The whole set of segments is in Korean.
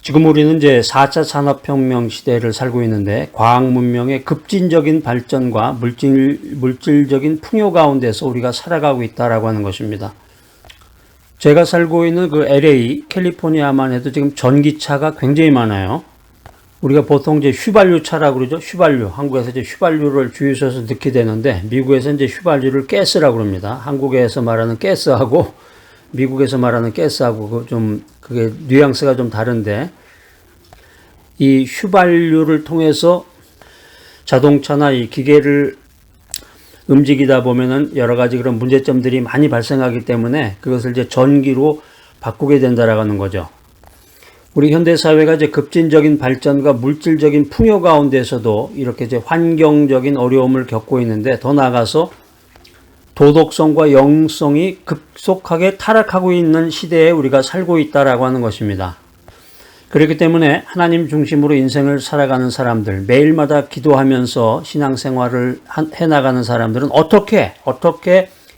지금 우리는 이제 4차 산업혁명 시대를 살고 있는데 과학 문명의 급진적인 발전과 물질적인 풍요 가운데서 우리가 살아가고 있다라고 하는 것입니다. 제가 살고 있는 그 LA, 캘리포니아만 해도 지금 전기차가 굉장히 많아요. 우리가 보통 이제 휘발유차라고 그러죠. 휘발유. 한국에서 이제 휘발유를 주유소에서 넣게 되는데 미국에서 이제 휘발유를 가스라고 그럽니다. 한국에서 말하는 가스하고 미국에서 말하는 가스하고 그게 뉘앙스가 좀 다른데, 이 휘발유를 통해서 자동차나 이 기계를 움직이다 보면은 여러 가지 그런 문제점들이 많이 발생하기 때문에 그것을 이제 전기로 바꾸게 된다라고 하는 거죠. 우리 현대 사회가 이제 급진적인 발전과 물질적인 풍요 가운데서도 이렇게 이제 환경적인 어려움을 겪고 있는데, 더 나아가서 도덕성과 영성이 급속하게 타락하고 있는 시대에 우리가 살고 있다라고 하는 것입니다. 그렇기 때문에 하나님 중심으로 인생을 살아가는 사람들, 매일마다 기도하면서 신앙생활을 해나가는 사람들은 어떻게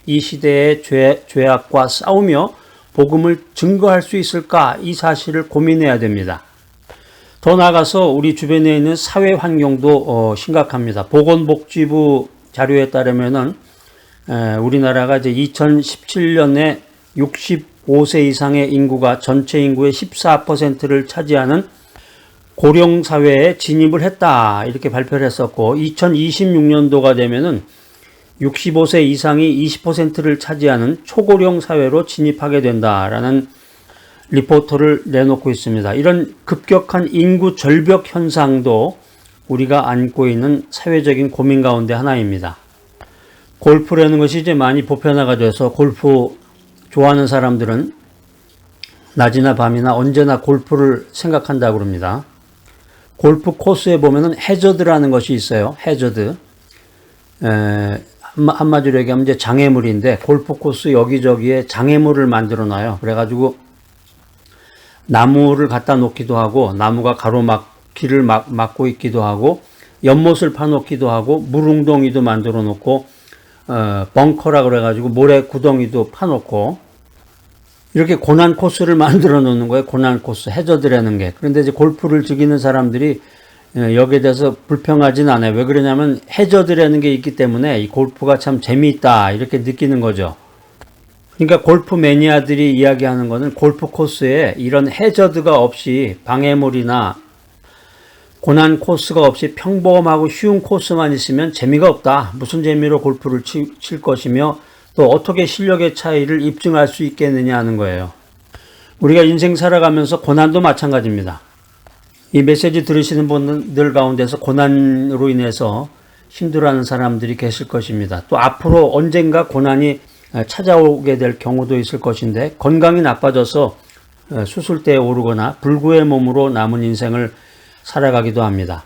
이 시대의 죄악과 싸우며 복음을 증거할 수 있을까, 이 사실을 고민해야 됩니다. 더 나아가서 우리 주변에 있는 사회 환경도 심각합니다. 보건복지부 자료에 따르면은 우리나라가 이제 2017년에 65세 이상의 인구가 전체 인구의 14%를 차지하는 고령 사회에 진입을 했다, 이렇게 발표를 했었고, 2026년도가 되면은 65세 이상이 20%를 차지하는 초고령 사회로 진입하게 된다라는 리포트를 내놓고 있습니다. 이런 급격한 인구 절벽 현상도 우리가 안고 있는 사회적인 고민 가운데 하나입니다. 골프라는 것이 이제 많이 보편화가 돼서 골프 좋아하는 사람들은 낮이나 밤이나 언제나 골프를 생각한다고 합니다. 골프 코스에 보면은 해저드라는 것이 있어요. 해저드. 한마디로 얘기하면 이제 장애물인데, 골프 코스 여기저기에 장애물을 만들어 놔요. 그래가지고 나무를 갖다 놓기도 하고, 나무가 길을 막고 있기도 하고, 연못을 파놓기도 하고, 물웅덩이도 만들어 놓고, 벙커라 그래가지고 모래 구덩이도 파놓고, 이렇게 고난 코스를 만들어 놓는 거예요. 고난 코스, 해저드라는 게. 그런데 이제 골프를 즐기는 사람들이 여기에 대해서 불평하진 않아요. 왜 그러냐면 해저드라는 게 있기 때문에 이 골프가 참 재미있다, 이렇게 느끼는 거죠. 그러니까 골프 매니아들이 이야기하는 거는 골프 코스에 이런 해저드가 없이, 방해물이나 고난 코스가 없이 평범하고 쉬운 코스만 있으면 재미가 없다. 무슨 재미로 골프를 칠 것이며 또 어떻게 실력의 차이를 입증할 수 있겠느냐 하는 거예요. 우리가 인생 살아가면서 고난도 마찬가지입니다. 이 메시지 들으시는 분들 가운데서 고난으로 인해서 힘들어하는 사람들이 계실 것입니다. 또 앞으로 언젠가 고난이 찾아오게 될 경우도 있을 것인데, 건강이 나빠져서 수술대에 오르거나 불구의 몸으로 남은 인생을 살아가기도 합니다.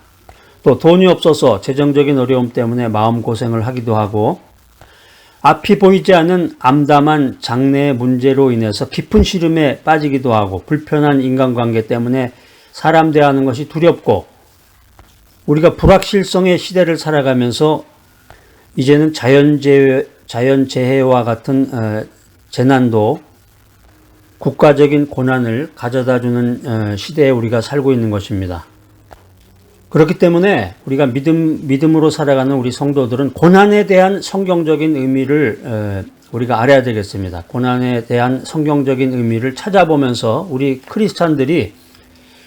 또 돈이 없어서 재정적인 어려움 때문에 마음고생을 하기도 하고, 앞이 보이지 않는 암담한 장래의 문제로 인해서 깊은 시름에 빠지기도 하고, 불편한 인간관계 때문에 사람 대하는 것이 두렵고, 우리가 불확실성의 시대를 살아가면서 이제는 자연재해와 같은 재난도 국가적인 고난을 가져다주는 시대에 우리가 살고 있는 것입니다. 그렇기 때문에 우리가 믿음으로 살아가는 우리 성도들은 고난에 대한 성경적인 의미를 우리가 알아야 되겠습니다. 고난에 대한 성경적인 의미를 찾아보면서 우리 크리스찬들이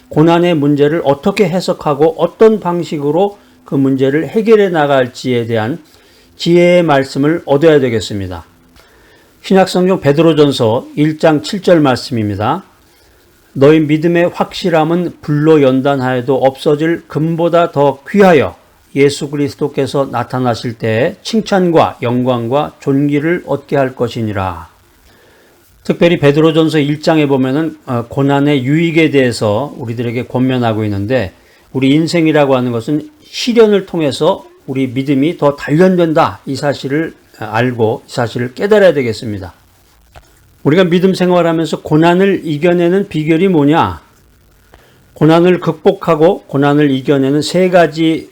고난의 문제를 어떻게 해석하고 어떤 방식으로 그 문제를 해결해 나갈지에 대한 지혜의 말씀을 얻어야 되겠습니다. 신약성경 베드로전서 1장 7절 말씀입니다. 너희 믿음의 확실함은 불로 연단하여도 없어질 금보다 더 귀하여 예수 그리스도께서 나타나실 때에 칭찬과 영광과 존귀를 얻게 할 것이니라. 특별히 베드로전서 1장에 보면은 고난의 유익에 대해서 우리들에게 권면하고 있는데, 우리 인생이라고 하는 것은 시련을 통해서 우리 믿음이 더 단련된다, 이 사실을 알고 이 사실을 깨달아야 되겠습니다. 우리가 믿음 생활하면서 고난을 이겨내는 비결이 뭐냐? 고난을 극복하고 고난을 이겨내는 세 가지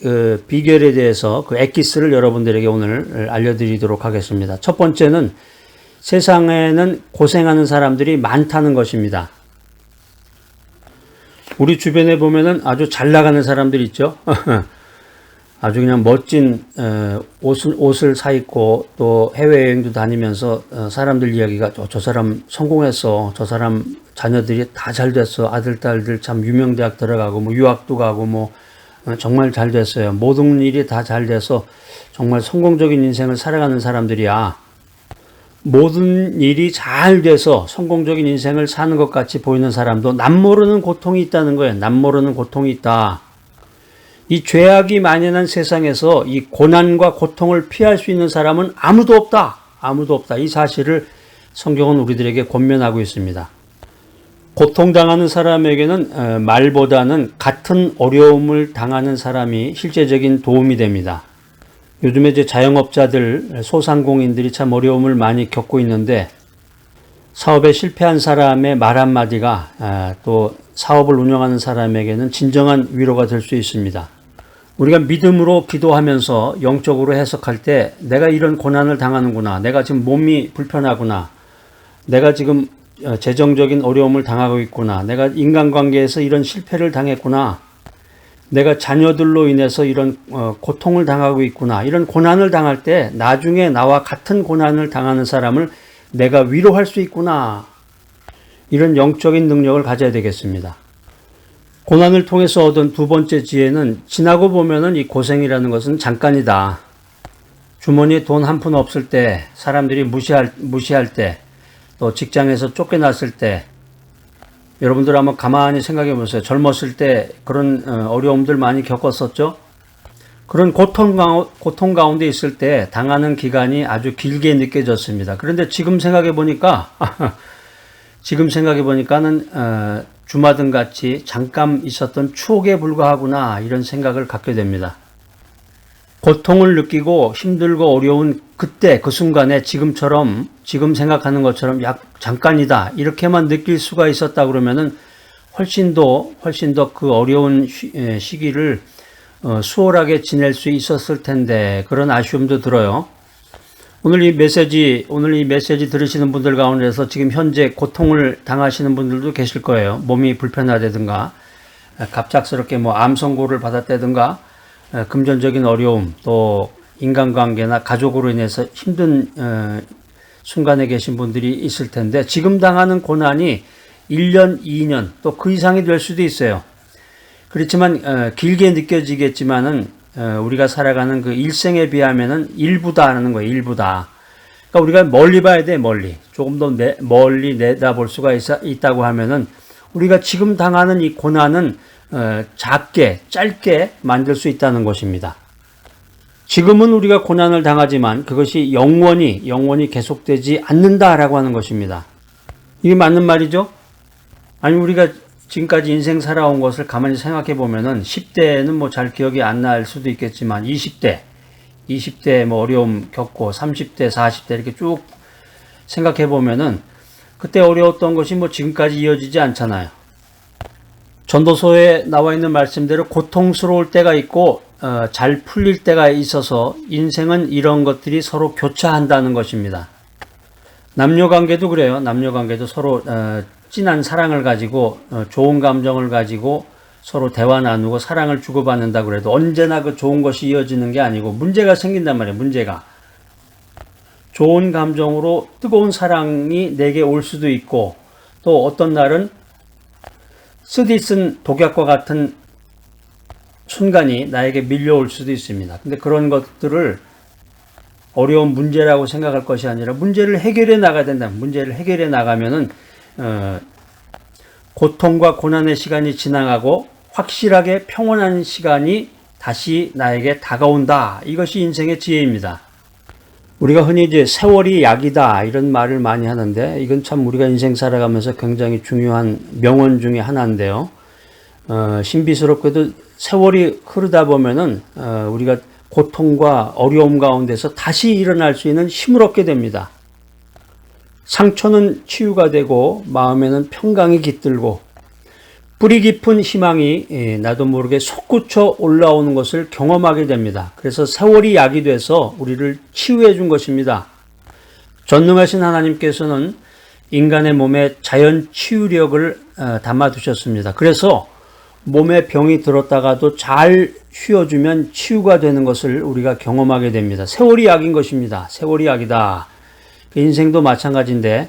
비결에 대해서 그 엑기스를 여러분들에게 오늘 알려드리도록 하겠습니다. 첫 번째는 세상에는 고생하는 사람들이 많다는 것입니다. 우리 주변에 보면은 아주 잘 나가는 사람들 있죠. 아주 그냥 멋진 옷을 사 입고 또 해외여행도 다니면서 사람들 이야기가 저 사람 성공했어. 저 사람 자녀들이 다 잘 됐어. 아들, 딸들 참 유명대학 들어가고 뭐 유학도 가고 뭐 정말 잘 됐어요. 모든 일이 다 잘 돼서 정말 성공적인 인생을 살아가는 사람들이야. 모든 일이 잘 돼서 성공적인 인생을 사는 것 같이 보이는 사람도 남모르는 고통이 있다는 거예요. 남모르는 고통이 있다. 이 죄악이 만연한 세상에서 이 고난과 고통을 피할 수 있는 사람은 아무도 없다. 아무도 없다. 이 사실을 성경은 우리들에게 권면하고 있습니다. 고통당하는 사람에게는 말보다는 같은 어려움을 당하는 사람이 실제적인 도움이 됩니다. 요즘에 이제 자영업자들, 소상공인들이 참 어려움을 많이 겪고 있는데 사업에 실패한 사람의 말 한마디가 또 사업을 운영하는 사람에게는 진정한 위로가 될 수 있습니다. 우리가 믿음으로 기도하면서 영적으로 해석할 때 내가 이런 고난을 당하는구나. 내가 지금 몸이 불편하구나. 내가 지금 재정적인 어려움을 당하고 있구나. 내가 인간관계에서 이런 실패를 당했구나. 내가 자녀들로 인해서 이런 고통을 당하고 있구나. 이런 고난을 당할 때 나중에 나와 같은 고난을 당하는 사람을 내가 위로할 수 있구나. 이런 영적인 능력을 가져야 되겠습니다. 고난을 통해서 얻은 두 번째 지혜는 지나고 보면은 이 고생이라는 것은 잠깐이다. 주머니에 돈 한 푼 없을 때, 사람들이 무시할 때, 또 직장에서 쫓겨났을 때, 여러분들 한번 가만히 생각해 보세요. 젊었을 때 그런 어려움들 많이 겪었었죠? 그런 고통 가운데 있을 때 당하는 기간이 아주 길게 느껴졌습니다. 그런데 지금 생각해 보니까는 주마등 같이 잠깐 있었던 추억에 불과하구나 이런 생각을 갖게 됩니다. 고통을 느끼고 힘들고 어려운 그때 그 순간에 지금 생각하는 것처럼 잠깐이다 이렇게만 느낄 수가 있었다 그러면은 훨씬 더 그 어려운 시기를 수월하게 지낼 수 있었을 텐데 그런 아쉬움도 들어요. 오늘 이 메시지 들으시는 분들 가운데서 지금 현재 고통을 당하시는 분들도 계실 거예요. 몸이 불편하다든가 갑작스럽게 뭐 암 선고를 받았다든가 금전적인 어려움 또 인간관계나 가족으로 인해서 힘든 순간에 계신 분들이 있을 텐데 지금 당하는 고난이 1년, 2년 또 그 이상이 될 수도 있어요. 그렇지만 길게 느껴지겠지만은 우리가 살아가는 그 일생에 비하면은 일부다라는 거예요. 일부다. 그러니까 우리가 멀리 봐야 돼. 멀리. 조금 더 멀리 내다볼 수가 있다고 하면은 우리가 지금 당하는 이 고난은 작게 짧게 만들 수 있다는 것입니다. 지금은 우리가 고난을 당하지만 그것이 영원히 계속되지 않는다라고 하는 것입니다. 이게 맞는 말이죠? 아니 우리가 지금까지 인생 살아온 것을 가만히 생각해 보면은 10대는 뭐 잘 기억이 안 날 수도 있겠지만 20대 뭐 어려움 겪고 30대, 40대 이렇게 쭉 생각해 보면은 그때 어려웠던 것이 뭐 지금까지 이어지지 않잖아요. 전도서에 나와 있는 말씀대로 고통스러울 때가 있고 잘 풀릴 때가 있어서 인생은 이런 것들이 서로 교차한다는 것입니다. 남녀관계도 그래요. 남녀관계도 서로 진한 사랑을 가지고 좋은 감정을 가지고 서로 대화 나누고 사랑을 주고받는다 그래도 언제나 그 좋은 것이 이어지는 게 아니고 문제가 생긴단 말이에요. 문제가. 좋은 감정으로 뜨거운 사랑이 내게 올 수도 있고 또 어떤 날은 쓰디쓴 독약과 같은 순간이 나에게 밀려올 수도 있습니다. 근데 그런 것들을 어려운 문제라고 생각할 것이 아니라 문제를 해결해 나가야 된다. 문제를 해결해 나가면은 고통과 고난의 시간이 지나가고 확실하게 평온한 시간이 다시 나에게 다가온다. 이것이 인생의 지혜입니다. 우리가 흔히 이제 세월이 약이다 이런 말을 많이 하는데 이건 참 우리가 인생 살아가면서 굉장히 중요한 명언 중에 하나인데요. 신비스럽게도 세월이 흐르다 보면은 우리가 고통과 어려움 가운데서 다시 일어날 수 있는 힘을 얻게 됩니다. 상처는 치유가 되고 마음에는 평강이 깃들고 뿌리 깊은 희망이 나도 모르게 솟구쳐 올라오는 것을 경험하게 됩니다. 그래서 세월이 약이 돼서 우리를 치유해 준 것입니다. 전능하신 하나님께서는 인간의 몸에 자연 치유력을 담아두셨습니다. 그래서 몸에 병이 들었다가도 잘 쉬어주면 치유가 되는 것을 우리가 경험하게 됩니다. 세월이 약인 것입니다. 세월이 약이다. 인생도 마찬가지인데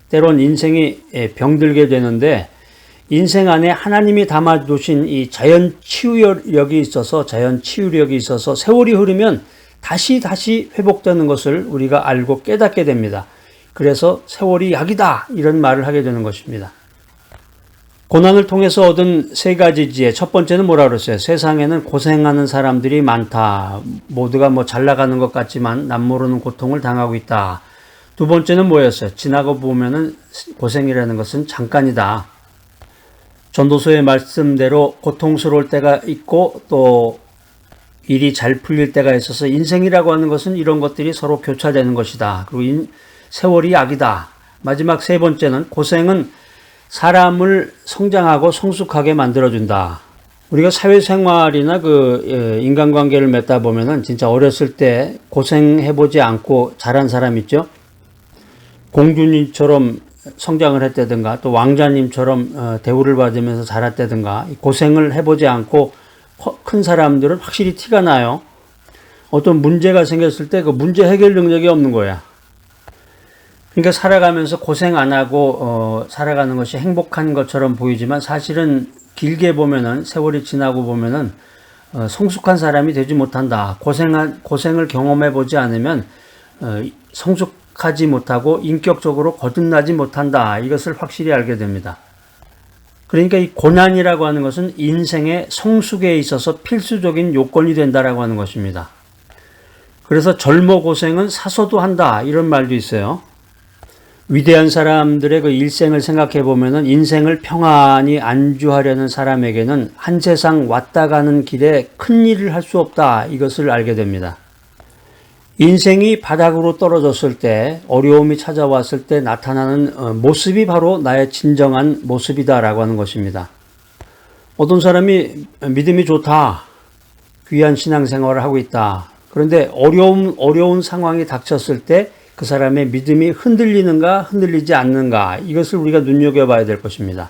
때론 인생이 병들게 되는데 인생 안에 하나님이 담아두신 이 자연 치유력이 있어서 세월이 흐르면 다시 회복되는 것을 우리가 알고 깨닫게 됩니다. 그래서 세월이 약이다 이런 말을 하게 되는 것입니다. 고난을 통해서 얻은 세 가지 지혜. 첫 번째는 뭐라 그랬어요? 세상에는 고생하는 사람들이 많다. 모두가 잘 나가는 것 같지만 남모르는 고통을 당하고 있다. 두 번째는 뭐였어요? 지나고 보면은 고생이라는 것은 잠깐이다. 전도서의 말씀대로 고통스러울 때가 있고 또 일이 잘 풀릴 때가 있어서 인생이라고 하는 것은 이런 것들이 서로 교차되는 것이다. 그리고 세월이 약이다. 마지막 세 번째는 고생은 사람을 성장하고 성숙하게 만들어준다. 우리가 사회생활이나 인간관계를 맺다 보면은 진짜 어렸을 때 고생해보지 않고 자란 사람 있죠? 공주님처럼 성장을 했다든가 또 왕자님처럼 대우를 받으면서 자랐다든가 고생을 해보지 않고 큰 사람들은 확실히 티가 나요. 어떤 문제가 생겼을 때 그 문제 해결 능력이 없는 거야. 그러니까 살아가면서 고생 안 하고 살아가는 것이 행복한 것처럼 보이지만 사실은 길게 보면은 세월이 지나고 보면은 성숙한 사람이 되지 못한다. 고생을 경험해 보지 않으면 성숙하지 못하고 인격적으로 거듭나지 못한다. 이것을 확실히 알게 됩니다. 그러니까 이 고난이라고 하는 것은 인생의 성숙에 있어서 필수적인 요건이 된다라고 하는 것입니다. 그래서 젊어 고생은 사서도 한다. 이런 말도 있어요. 위대한 사람들의 그 일생을 생각해 보면은 인생을 평안히 안주하려는 사람에게는 한 세상 왔다 가는 길에 큰 일을 할 수 없다. 이것을 알게 됩니다. 인생이 바닥으로 떨어졌을 때, 어려움이 찾아왔을 때 나타나는 모습이 바로 나의 진정한 모습이다라고 하는 것입니다. 어떤 사람이 믿음이 좋다. 귀한 신앙생활을 하고 있다. 그런데 어려운 상황이 닥쳤을 때 그 사람의 믿음이 흔들리는가 흔들리지 않는가 이것을 우리가 눈여겨봐야 될 것입니다.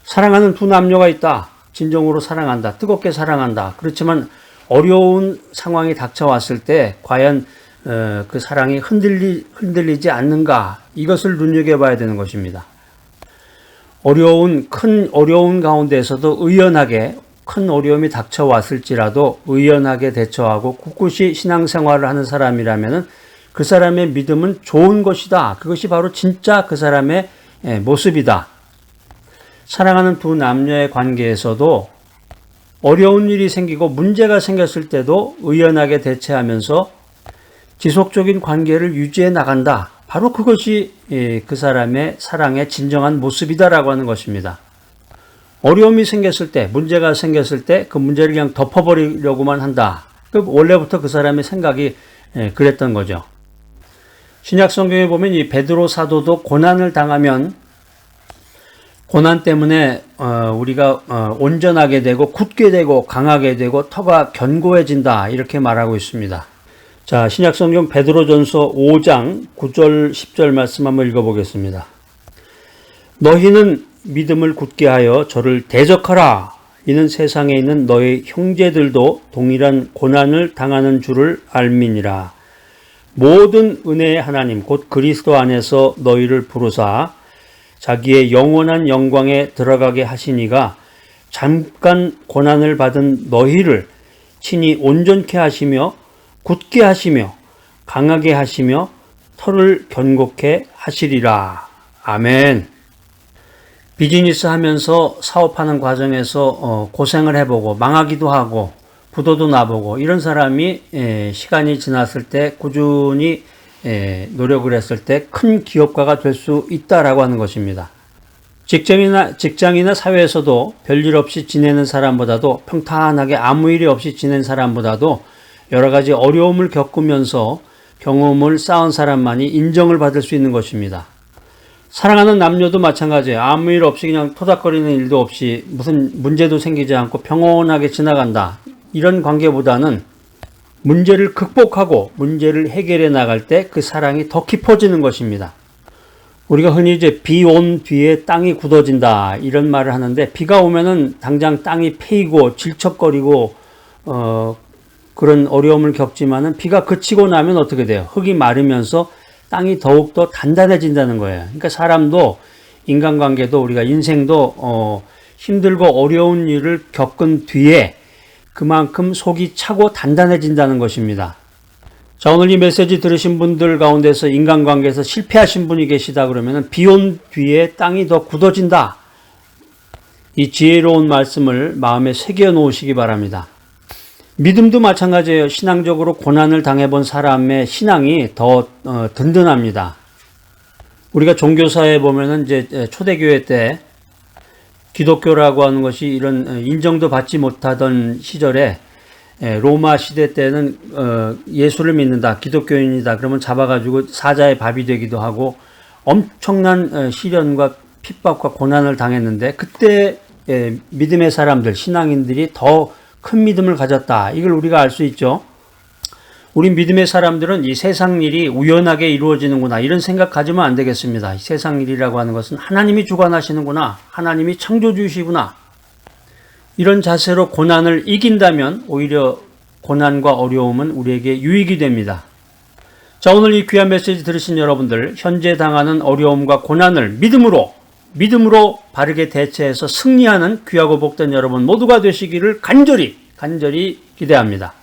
사랑하는 두 남녀가 있다. 진정으로 사랑한다. 뜨겁게 사랑한다. 그렇지만 어려운 상황이 닥쳐왔을 때 과연 그 사랑이 흔들리지 않는가 이것을 눈여겨봐야 되는 것입니다. 큰 어려운 가운데에서도 의연하게 큰 어려움이 닥쳐왔을지라도 의연하게 대처하고 꿋꿋이 신앙생활을 하는 사람이라면은 그 사람의 믿음은 좋은 것이다. 그것이 바로 진짜 그 사람의 모습이다. 사랑하는 두 남녀의 관계에서도 어려운 일이 생기고 문제가 생겼을 때도 의연하게 대처하면서 지속적인 관계를 유지해 나간다. 바로 그것이 그 사람의 사랑의 진정한 모습이다라고 하는 것입니다. 어려움이 생겼을 때, 문제가 생겼을 때 그 문제를 그냥 덮어버리려고만 한다. 원래부터 그 사람의 생각이 그랬던 거죠. 신약 성경에 보면 이 베드로 사도도 고난을 당하면 고난 때문에 우리가 온전하게 되고 굳게 되고 강하게 되고 터가 견고해진다 이렇게 말하고 있습니다. 자, 신약 성경 베드로전서 5장 9절 10절 말씀 한번 읽어보겠습니다. 너희는 믿음을 굳게 하여 저를 대적하라. 이는 세상에 있는 너희 형제들도 동일한 고난을 당하는 줄을 알미니라. 모든 은혜의 하나님 곧 그리스도 안에서 너희를 부르사 자기의 영원한 영광에 들어가게 하시니가 잠깐 고난을 받은 너희를 친히 온전케 하시며 굳게 하시며 강하게 하시며 터를 견고케 하시리라. 아멘. 비즈니스 하면서 사업하는 과정에서 고생을 해보고 망하기도 하고 부도도 나보고 이런 사람이 시간이 지났을 때 꾸준히 노력을 했을 때 큰 기업가가 될 수 있다라고 하는 것입니다. 직장이나 사회에서도 별일 없이 지내는 사람보다도 평탄하게 아무 일이 없이 지낸 사람보다도 여러 가지 어려움을 겪으면서 경험을 쌓은 사람만이 인정을 받을 수 있는 것입니다. 사랑하는 남녀도 마찬가지예요. 아무 일 없이 그냥 토닥거리는 일도 없이 무슨 문제도 생기지 않고 평온하게 지나간다. 이런 관계보다는 문제를 극복하고 문제를 해결해 나갈 때 그 사랑이 더 깊어지는 것입니다. 우리가 흔히 이제 비 온 뒤에 땅이 굳어진다 이런 말을 하는데, 비가 오면은 당장 땅이 패이고 질척거리고 그런 어려움을 겪지만은 비가 그치고 나면 어떻게 돼요? 흙이 마르면서 땅이 더욱더 단단해진다는 거예요. 그러니까 사람도, 인간관계도, 우리가 인생도 힘들고 어려운 일을 겪은 뒤에 그만큼 속이 차고 단단해진다는 것입니다. 자, 오늘 이 메시지 들으신 분들 가운데서 인간관계에서 실패하신 분이 계시다 그러면 비 온 뒤에 땅이 더 굳어진다. 이 지혜로운 말씀을 마음에 새겨 놓으시기 바랍니다. 믿음도 마찬가지예요. 신앙적으로 고난을 당해본 사람의 신앙이 더 든든합니다. 우리가 종교사에 보면은 이제 초대교회 때 기독교라고 하는 것이 이런 인정도 받지 못하던 시절에, 로마 시대 때는 예수를 믿는다, 기독교인이다 그러면 잡아가지고 사자의 밥이 되기도 하고 엄청난 시련과 핍박과 고난을 당했는데, 그때 믿음의 사람들, 신앙인들이 더 큰 믿음을 가졌다. 이걸 우리가 알 수 있죠. 우리 믿음의 사람들은 이 세상 일이 우연하게 이루어지는구나 이런 생각하지면 안 되겠습니다. 이 세상 일이라고 하는 것은 하나님이 주관하시는구나, 하나님이 창조주시구나, 이런 자세로 고난을 이긴다면 오히려 고난과 어려움은 우리에게 유익이 됩니다. 자, 오늘 이 귀한 메시지 들으신 여러분들, 현재 당하는 어려움과 고난을 믿음으로 바르게 대처해서 승리하는 귀하고 복된 여러분 모두가 되시기를 간절히 기대합니다.